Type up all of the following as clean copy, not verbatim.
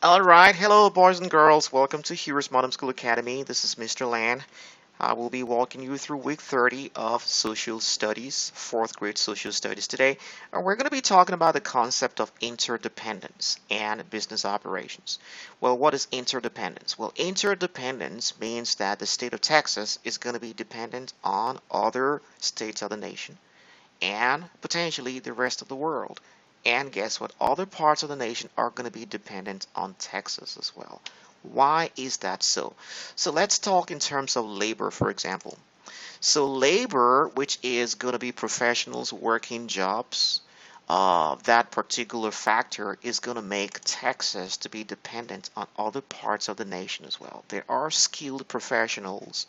All right, hello boys and girls. Welcome to HeroesMart Academy. This is Mr. Lan. I will be walking you through week 30 of Social Studies, 4th grade Social Studies today. And we're going to be talking about the concept of interdependence and business operations. Well, what is interdependence? Well, interdependence means that the state of Texas is going to be dependent on other states of the nation and potentially the rest of the world. And guess what? Other parts of the nation are going to be dependent on Texas as well. Why is that so? So let's talk in terms of labor, for example. So labor, which is going to be professionals working jobs, that particular factor is going to make Texas to be dependent on other parts of the nation as well. There are skilled professionals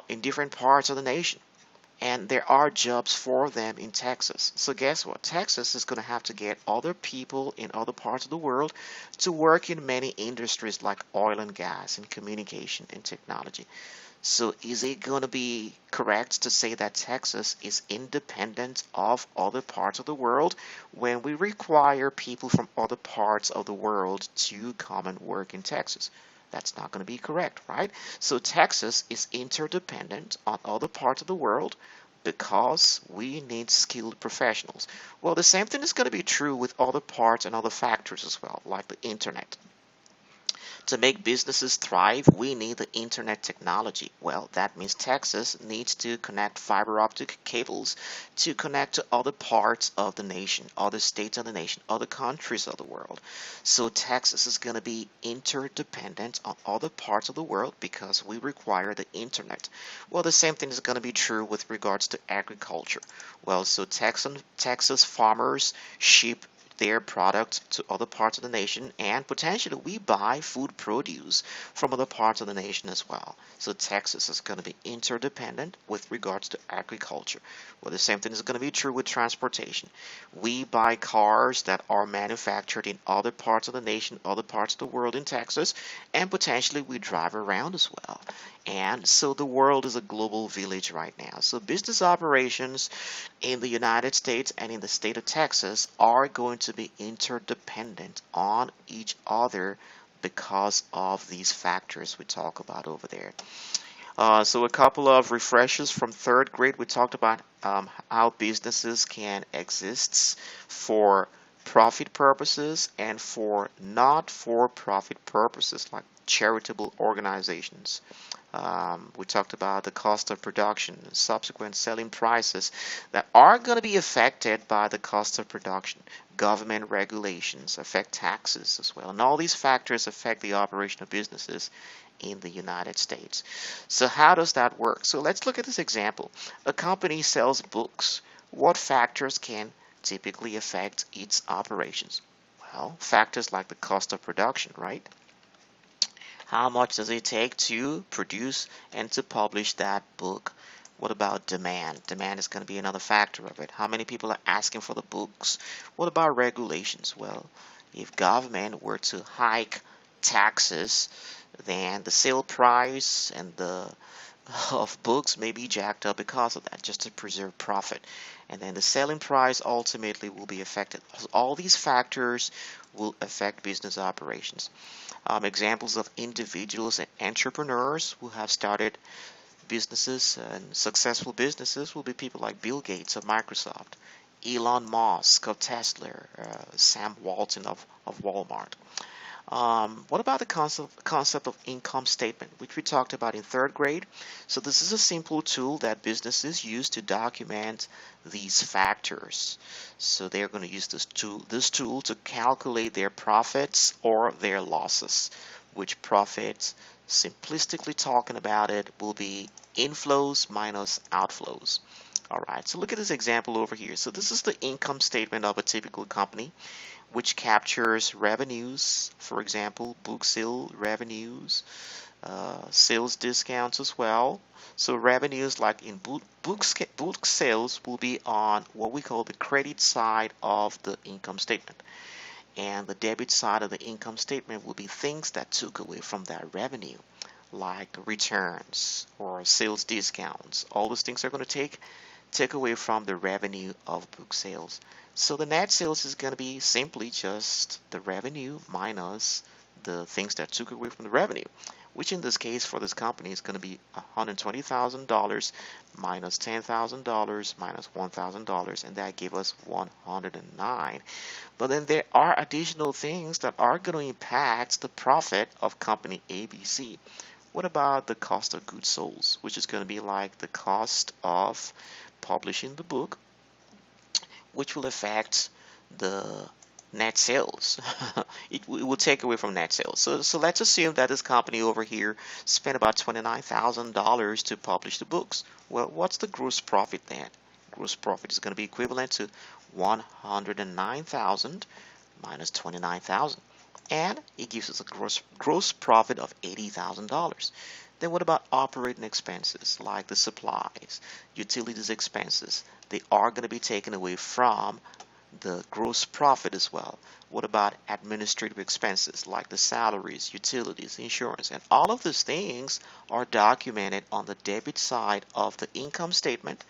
in different parts of the nation, and there are jobs for them in Texas. So guess what? Texas is going to have to get other people in other parts of the world to work in many industries like oil and gas and communication and technology. So is it going to be correct to say that Texas is independent of other parts of the world when we require people from other parts of the world to come and work in Texas? That's not going to be correct, right? So Texas is interdependent on other parts of the world because we need skilled professionals. Well, the same thing is going to be true with other parts and other factors as well, like the internet. To make businesses thrive, we need the internet technology. Well, that means Texas needs to connect fiber optic cables to connect to other parts of the nation, other states of the nation, other countries of the world. So Texas is going to be interdependent on other parts of the world because we require the internet. Well, the same thing is going to be true with regards to agriculture. Well, so Texas farmers ship their product to other parts of the nation, and potentially we buy food produce from other parts of the nation as well. So Texas is going to be interdependent with regards to agriculture. Well, the same thing is going to be true with transportation. We buy cars that are manufactured in other parts of the nation, other parts of the world in Texas, and potentially we drive around as well. And so the world is a global village right now. So business operations in the United States and in the state of Texas are going to be interdependent on each other because of these factors we talk about over there. So a couple of refreshers from 3rd grade. We talked about how businesses can exist for profit purposes and for not for profit purposes like charitable organizations. We talked about the cost of production, subsequent selling prices that are going to be affected by the cost of production. Government regulations affect taxes as well. And all these factors affect the operation of businesses in the United States. So how does that work? So let's look at this example. A company sells books. What factors can typically affect its operations? Well, factors like the cost of production, right? How much does it take to produce and to publish that book? What about demand? Demand is going to be another factor of it. How many people are asking for the books? What about regulations? Well, if government were to hike taxes, then the sale price and the of books may be jacked up because of that, just to preserve profit. And then the selling price ultimately will be affected. All these factors will affect business operations. Examples of individuals and entrepreneurs who have started businesses and successful businesses will be people like Bill Gates of Microsoft, Elon Musk of Tesla, Sam Walton of Walmart. What about the concept of income statement, which we talked about in 3rd grade? So this is a simple tool that businesses use to document these factors. So they're going to use this tool to calculate their profits or their losses, which profits, simplistically talking about it, will be inflows minus outflows. All right, so look at this example over here. So this is the income statement of a typical company, which captures revenues, for example, book sale revenues, sales discounts as well. So revenues like in book sales will be on what we call the credit side of the income statement. And the debit side of the income statement will be things that took away from that revenue, like returns or sales discounts. All those things are going to take take away from the revenue of book sales. So the net sales is going to be simply just the revenue minus the things that took away from the revenue, which in this case for this company is going to be $120,000 minus $10,000 minus $1,000, and that gave us 109. But then there are additional things that are going to impact the profit of company ABC. What about the cost of goods sold, which is going to be like the cost of publishing the book, which will affect the net sales. it will take away from net sales. So let's assume that this company over here spent about $29,000 to publish the books. Well, what's the gross profit then? Gross profit is going to be equivalent to 109,000 minus 29,000. And it gives us a gross profit of $80,000. Then what about operating expenses like the supplies, utilities expenses? They are going to be taken away from the gross profit as well. What about administrative expenses like the salaries, utilities, insurance? And all of these things are documented on the debit side of the income statement,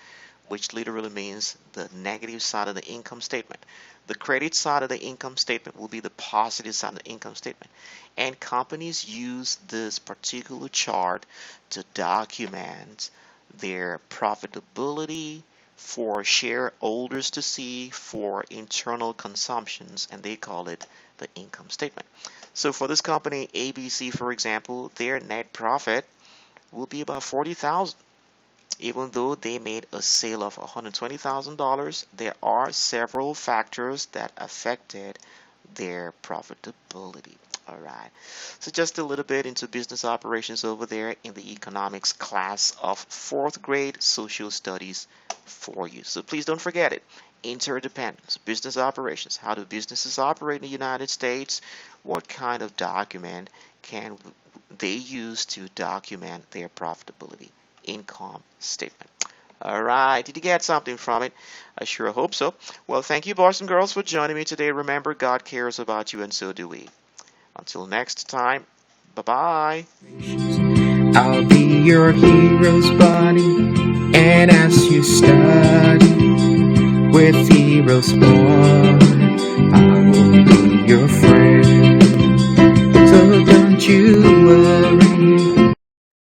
which literally means the negative side of the income statement. The credit side of the income statement will be the positive side of the income statement. And companies use this particular chart to document their profitability for shareholders to see for internal consumptions, and they call it the income statement. So for this company ABC, for example, their net profit will be about $40,000. Even though they made a sale of $120,000, there are several factors that affected their profitability. All right, so just a little bit into business operations over there in the economics class of 4th grade social studies for you. So please don't forget it. Interdependence, business operations. How do businesses operate in the United States? What kind of document can they use to document their profitability? Income statement. All right, did you get something from it? I sure hope so. Well, thank you, boys and girls, for joining me today. Remember, God cares about you, and so do we. Until next time, bye-bye. I'll be your hero's buddy, and as you study with HeroesMart, I will be your friend. So don't you